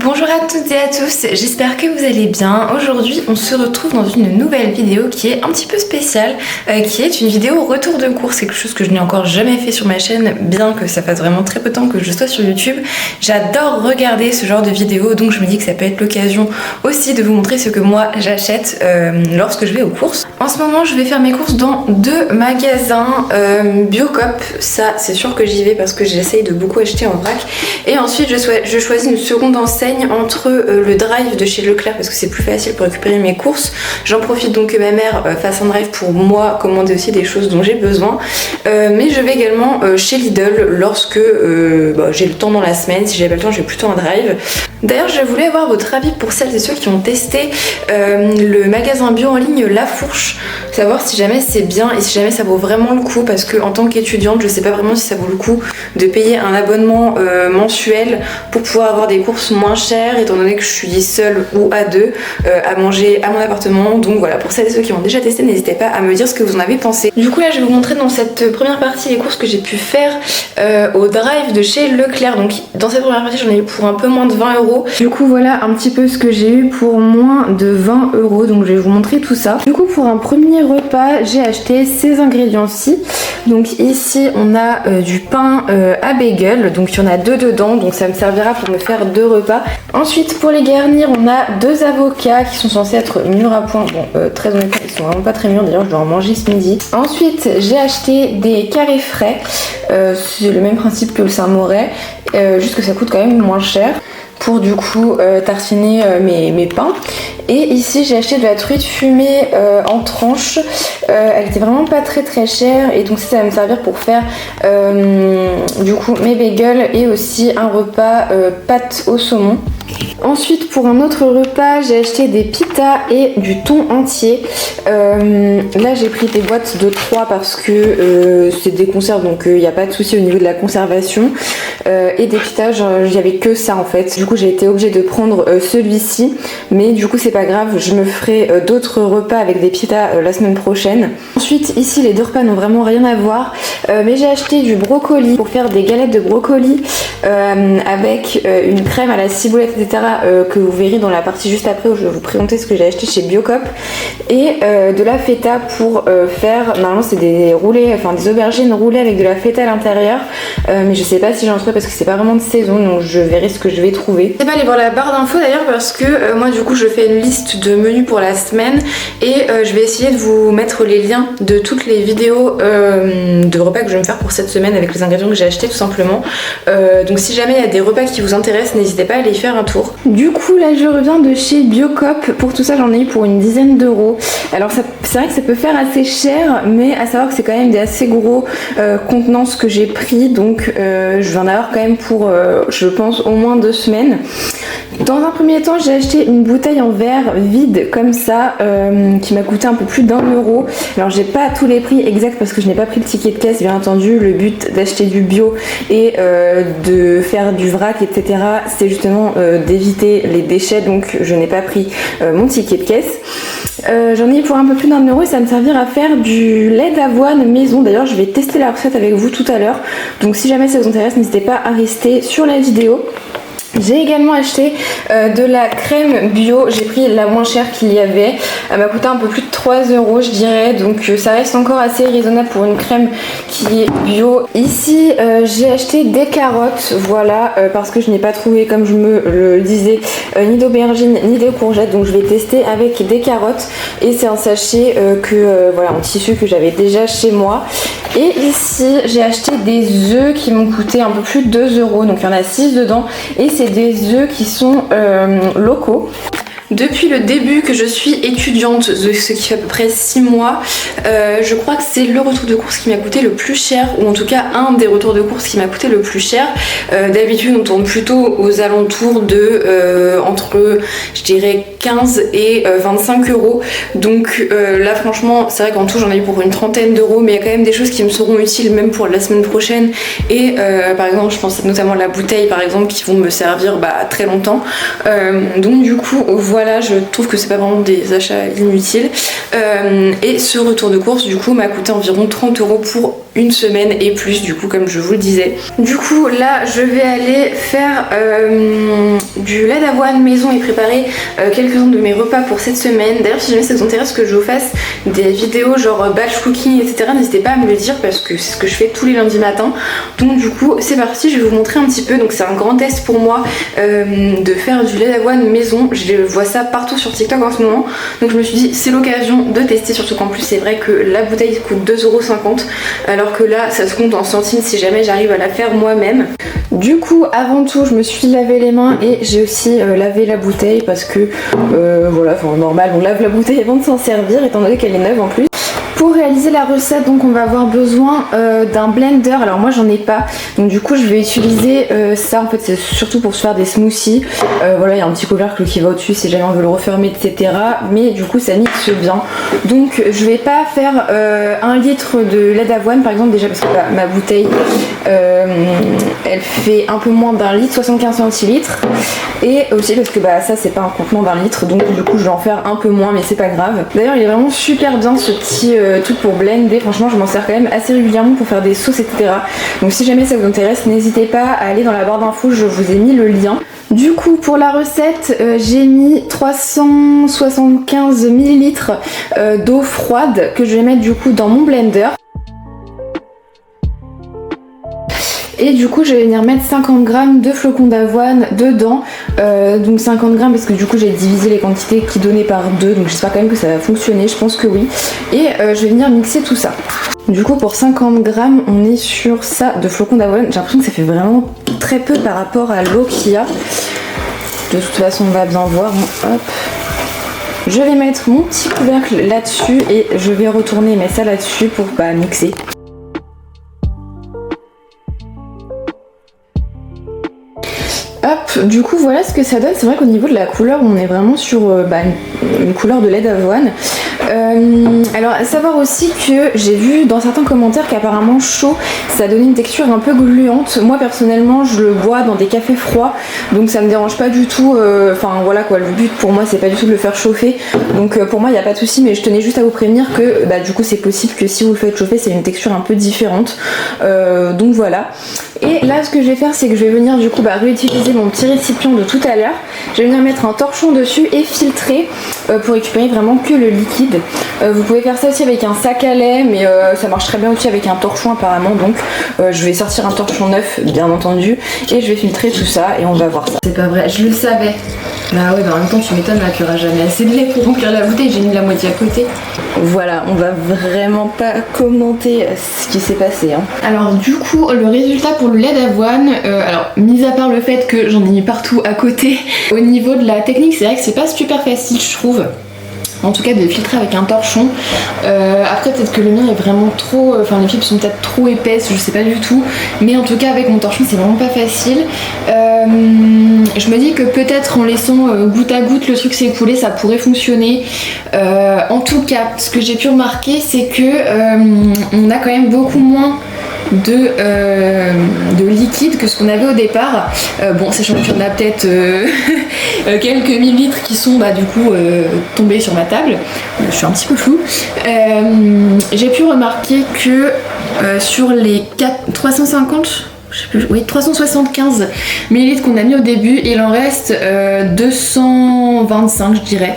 Bonjour à toutes et à tous, j'espère que vous allez bien. Aujourd'hui on se retrouve dans une nouvelle vidéo qui est un petit peu spéciale, qui est une vidéo retour de course. C'est quelque chose que je n'ai encore jamais fait sur ma chaîne, bien que ça fasse vraiment très peu de temps que je sois sur YouTube. J'adore regarder ce genre de vidéos, donc je me dis que ça peut être l'occasion aussi de vous montrer ce que moi j'achète lorsque je vais aux courses. En ce moment je vais faire mes courses dans deux magasins Biocop, ça c'est sûr que j'y vais parce que j'essaye de beaucoup acheter en vrac. Et ensuite je choisis une seconde enseigne entre le drive de chez Leclerc parce que c'est plus facile pour récupérer mes courses. J'en profite donc que ma mère fasse un drive pour moi commander aussi des choses dont j'ai besoin. Mais je vais également chez Lidl lorsque j'ai le temps dans la semaine. Si j'ai pas le temps, je vais plutôt un drive. D'ailleurs, je voulais avoir votre avis pour celles et ceux qui ont testé le magasin bio en ligne La Fourche, savoir si jamais c'est bien et si jamais ça vaut vraiment le coup, parce que en tant qu'étudiante, je sais pas vraiment si ça vaut le coup de payer un abonnement mensuel pour pouvoir avoir des courses moins chères, étant donné que je suis seule ou à deux à manger à mon appartement. Donc voilà, pour celles et ceux qui ont déjà testé, n'hésitez pas à me dire ce que vous en avez pensé. Du coup là, je vais vous montrer dans cette première partie les courses que j'ai pu faire au drive de chez Leclerc. Donc dans cette première partie, j'en ai eu pour un peu moins de 20 €. Du coup voilà un petit peu ce que j'ai eu pour moins de 20 €. Donc je vais vous montrer tout ça. Du coup pour un premier repas, j'ai acheté ces ingrédients-ci. Donc ici on a du pain à bagel, donc il y en a deux dedans, donc ça me servira pour me faire deux repas. Ensuite pour les garnir, on a deux avocats qui sont censés être mûrs à point. Bon très honnêtement ils sont vraiment pas très mûrs, d'ailleurs je dois en manger ce midi. Ensuite j'ai acheté des carrés frais, c'est le même principe que le Saint-Moret, juste que ça coûte quand même moins cher pour du coup tartiner mes pains. Et ici j'ai acheté de la truite fumée en tranches, elle était vraiment pas très chère, et donc ça va me servir pour faire du coup mes bagels et aussi un repas pâtes au saumon. Ensuite pour un autre repas, j'ai acheté des pitas et du thon entier. Là j'ai pris des boîtes de 3 parce que c'est des conserves, donc il n'y a pas de souci au niveau de la conservation. Et des pitas, il n'y avait que ça en fait. Du coup j'ai été obligée de prendre celui-ci, mais du coup c'est pas grave, je me ferai d'autres repas avec des pitas la semaine prochaine. Ensuite ici les deux repas n'ont vraiment rien à voir, mais j'ai acheté du brocoli pour faire des galettes de brocoli avec une crème à la ciboulette etc, que vous verrez dans la partie juste après où je vais vous présenter ce que j'ai acheté chez Biocop, et de la feta pour faire, normalement c'est des roulés, enfin des aubergines roulées avec de la feta à l'intérieur, mais je sais pas si j'en trouve parce que c'est pas vraiment de saison, donc je verrai ce que je vais trouver. Je vais aller voir la barre d'infos d'ailleurs parce que moi du coup je fais une liste de menus pour la semaine, et je vais essayer de vous mettre les liens de toutes les vidéos de repas que je vais me faire pour cette semaine avec les ingrédients que j'ai achetés tout simplement. Donc si jamais il y a des repas qui vous intéressent, n'hésitez pas à aller y faire un tour. Du coup là je reviens de chez Biocop, pour tout ça j'en ai eu pour une dizaine d'euros. Alors c'est vrai que ça peut faire assez cher, mais à savoir que c'est quand même des assez gros contenances que j'ai pris, donc je vais en avoir quand même pour je pense au moins 2 semaines. Dans un premier temps j'ai acheté une bouteille en verre vide comme ça qui m'a coûté un peu plus d'1 €. Alors j'ai pas tous les prix exacts parce que je n'ai pas pris le ticket de caisse bien entendu. Le but d'acheter du bio et de faire du vrac etc, c'est justement d'éviter les déchets, donc je n'ai pas pris mon ticket de caisse. J'en ai pour un peu plus d'1 € et ça va me servir à faire du lait d'avoine maison. D'ailleurs je vais tester la recette avec vous tout à l'heure, donc si jamais ça vous intéresse n'hésitez pas à rester sur la vidéo. J'ai également acheté de la crème bio, j'ai pris la moins chère qu'il y avait, elle m'a coûté un peu plus de 3 € je dirais, donc ça reste encore assez raisonnable pour une crème qui est bio. Ici j'ai acheté des carottes, voilà, parce que je n'ai pas trouvé, comme je me le disais, ni d'aubergines ni de courgettes, donc je vais tester avec des carottes, et c'est un sachet voilà, en tissu que j'avais déjà chez moi. Et ici j'ai acheté des œufs qui m'ont coûté un peu plus de 2 €, donc il y en a 6 dedans, et c'est des œufs qui sont locaux. Depuis le début que je suis étudiante, ce qui fait à peu près 6 mois, je crois que c'est le retour de course qui m'a coûté le plus cher, ou en tout cas un des retours de course qui m'a coûté le plus cher. D'habitude on tourne plutôt aux alentours de entre je dirais 15 et 25 €. Donc là franchement c'est vrai qu'en tout j'en ai eu pour une trentaine d'euros, mais il y a quand même des choses qui me seront utiles même pour la semaine prochaine, et par exemple je pense notamment à la bouteille par exemple qui vont me servir très longtemps. Donc du coup voilà, je trouve que c'est pas vraiment des achats inutiles. Et ce retour de course du coup m'a coûté environ 30 € pour une semaine et plus du coup comme je vous le disais. Du coup là je vais aller faire du lait d'avoine maison et préparer quelques-uns de mes repas pour cette semaine. D'ailleurs si jamais ça vous intéresse que je vous fasse des vidéos genre batch cooking etc, n'hésitez pas à me le dire parce que c'est ce que je fais tous les lundis matins. Donc du coup c'est parti, je vais vous montrer un petit peu. Donc c'est un grand test pour moi de faire du lait d'avoine maison. Je vois ça partout sur TikTok en ce moment, donc je me suis dit c'est l'occasion de tester, surtout qu'en plus c'est vrai que la bouteille coûte 2,50 € alors que là ça se compte en centimes si jamais j'arrive à la faire moi-même. Du coup avant tout je me suis lavé les mains et j'ai aussi lavé la bouteille parce que voilà, enfin normal on lave la bouteille avant de s'en servir étant donné qu'elle est neuve en plus. Pour réaliser la recette, donc on va avoir besoin d'un blender. Alors moi j'en ai pas, donc du coup je vais utiliser ça. En fait c'est surtout pour se faire des smoothies. Voilà, il y a un petit couvercle qui va au-dessus si jamais on veut le refermer etc. Mais du coup ça mixe bien. Donc je vais pas faire 1 litre de lait d'avoine par exemple, déjà parce que ma bouteille elle fait un peu moins d'1 litre, 75 centilitres. Et aussi parce que ça c'est pas un contenant d'1 litre, donc du coup je vais en faire un peu moins mais c'est pas grave. D'ailleurs il est vraiment super bien ce petit truc pour blender, franchement je m'en sers quand même assez régulièrement pour faire des sauces etc. Donc si jamais ça vous intéresse n'hésitez pas à aller dans la barre d'infos, je vous ai mis le lien. Du coup pour la recette j'ai mis 375 ml d'eau froide que je vais mettre du coup dans mon blender. Et du coup je vais venir mettre 50 g de flocons d'avoine dedans, donc 50 g parce que du coup j'ai divisé les quantités qui donnaient par 2, donc j'espère quand même que ça va fonctionner, je pense que oui. Et je vais venir mixer tout ça. Du coup pour 50 g on est sur ça de flocons d'avoine, j'ai l'impression que ça fait vraiment très peu par rapport à l'eau qu'il y a. De toute façon on va bien voir, hop. Je vais mettre mon petit couvercle là-dessus et je vais retourner mettre ça là-dessus pour mixer. Hop, du coup voilà ce que ça donne. C'est vrai qu'au niveau de la couleur on est vraiment sur une couleur de lait d'avoine. Alors à savoir aussi que j'ai vu dans certains commentaires qu'apparemment chaud ça donnait une texture un peu gluante. Moi personnellement je le bois dans des cafés froids, donc ça me dérange pas du tout. Enfin voilà quoi, le but pour moi c'est pas du tout de le faire chauffer, donc pour moi il n'y a pas de souci, mais je tenais juste à vous prévenir que du coup c'est possible que si vous le faites chauffer c'est une texture un peu différente, donc voilà. Et là ce que je vais faire c'est que je vais venir du coup réutiliser mon petit récipient de tout à l'heure. Je vais venir mettre un torchon dessus et filtrer pour récupérer vraiment que le liquide. Vous pouvez faire ça aussi avec un sac à lait, mais ça marche très bien aussi avec un torchon apparemment, donc je vais sortir un torchon neuf bien entendu et je vais filtrer tout ça et on va voir ça. C'est pas vrai, je le savais. Bah ouais, en même temps tu m'étonnes, là qu'il n'y aura jamais assez de lait pour remplir la bouteille, j'ai mis la moitié à côté. Voilà, on va vraiment pas commenter ce qui s'est passé. Alors du coup, le résultat pour le lait d'avoine, alors mis à part le fait que j'en ai mis partout à côté, au niveau de la technique c'est vrai que c'est pas super facile je trouve. En tout cas de filtrer avec un torchon. Après peut-être que le mien est vraiment trop, enfin les fibres sont peut-être trop épaisses, je sais pas du tout, mais en tout cas avec mon torchon c'est vraiment pas facile. Je me dis que peut-être en laissant goutte à goutte le truc s'écouler ça pourrait fonctionner. En tout cas ce que j'ai pu remarquer c'est que on a quand même beaucoup moins de liquide que ce qu'on avait au départ. Bon, sachant qu'il y en a peut-être quelques millilitres qui sont du coup tombés sur ma table. Je suis un petit peu floue. J'ai pu remarquer que sur les 350, je sais plus, oui, 375 ml qu'on a mis au début, il en reste 225 je dirais.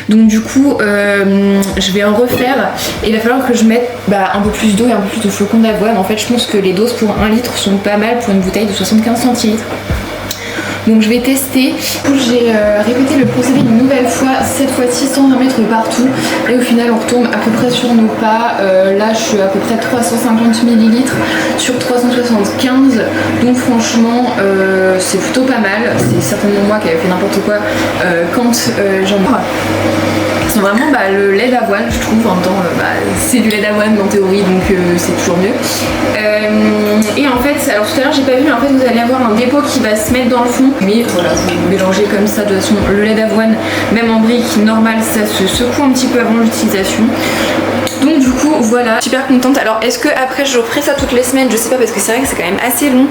Donc du coup je vais en refaire et il va falloir que je mette un peu plus d'eau et un peu plus de flocons d'avoine. En fait je pense que les doses pour 1 litre sont pas mal pour une bouteille de 75 centilitres. Donc je vais tester. J'ai répété le procédé une nouvelle fois, cette fois-ci sans en mettre partout. Et au final on retombe à peu près sur nos pas. Là je suis à peu près 350 ml sur 375. Donc franchement c'est plutôt pas mal. C'est certainement moi qui avais fait n'importe quoi quand j'en ai. Sont vraiment le lait d'avoine je trouve. En même temps c'est du lait d'avoine en théorie, donc c'est toujours mieux. Et en fait alors tout à l'heure j'ai pas vu, mais en fait vous allez avoir un dépôt qui va se mettre dans le fond, mais voilà vous mélangez comme ça. De toute façon le lait d'avoine même en brique normal ça se secoue un petit peu avant l'utilisation. Donc du coup voilà, super contente. Alors est-ce que après je referai ça toutes les semaines, je sais pas, parce que c'est vrai que c'est quand même assez long.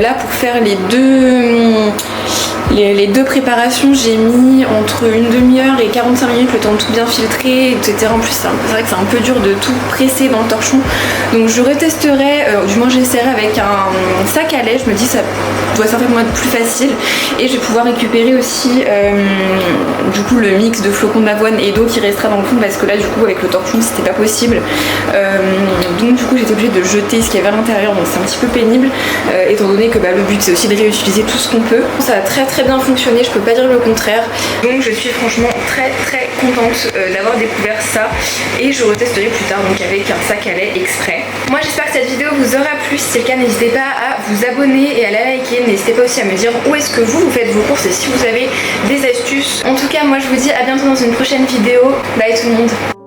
Là pour faire les deux préparations, j'ai mis entre une demi-heure et 45 minutes le temps de tout bien filtrer, etc. En plus c'est vrai que c'est un peu dur de tout presser dans le torchon, donc je retesterai, du moins j'essaierai avec un sac à lait. Je me dis ça doit certainement être plus facile, et je vais pouvoir récupérer aussi du coup le mix de flocons d'avoine et d'eau qui restera dans le fond, parce que là du coup avec le torchon c'était pas possible, donc du coup j'étais obligée de jeter ce qu'il y avait à l'intérieur, donc c'est un petit peu pénible, étant donné que le but c'est aussi de réutiliser tout ce qu'on peut. Ça a très bien fonctionné, je peux pas dire le contraire, donc je suis franchement très contente d'avoir découvert ça, et je retesterai plus tard donc avec un sac à lait exprès. Moi j'espère que cette vidéo vous aura plu. Si c'est le cas, n'hésitez pas à vous abonner et à la liker. N'hésitez pas aussi à me dire où est-ce que vous faites vos courses et si vous avez des astuces. En tout cas moi je vous dis à bientôt dans une prochaine vidéo. Bye tout le monde.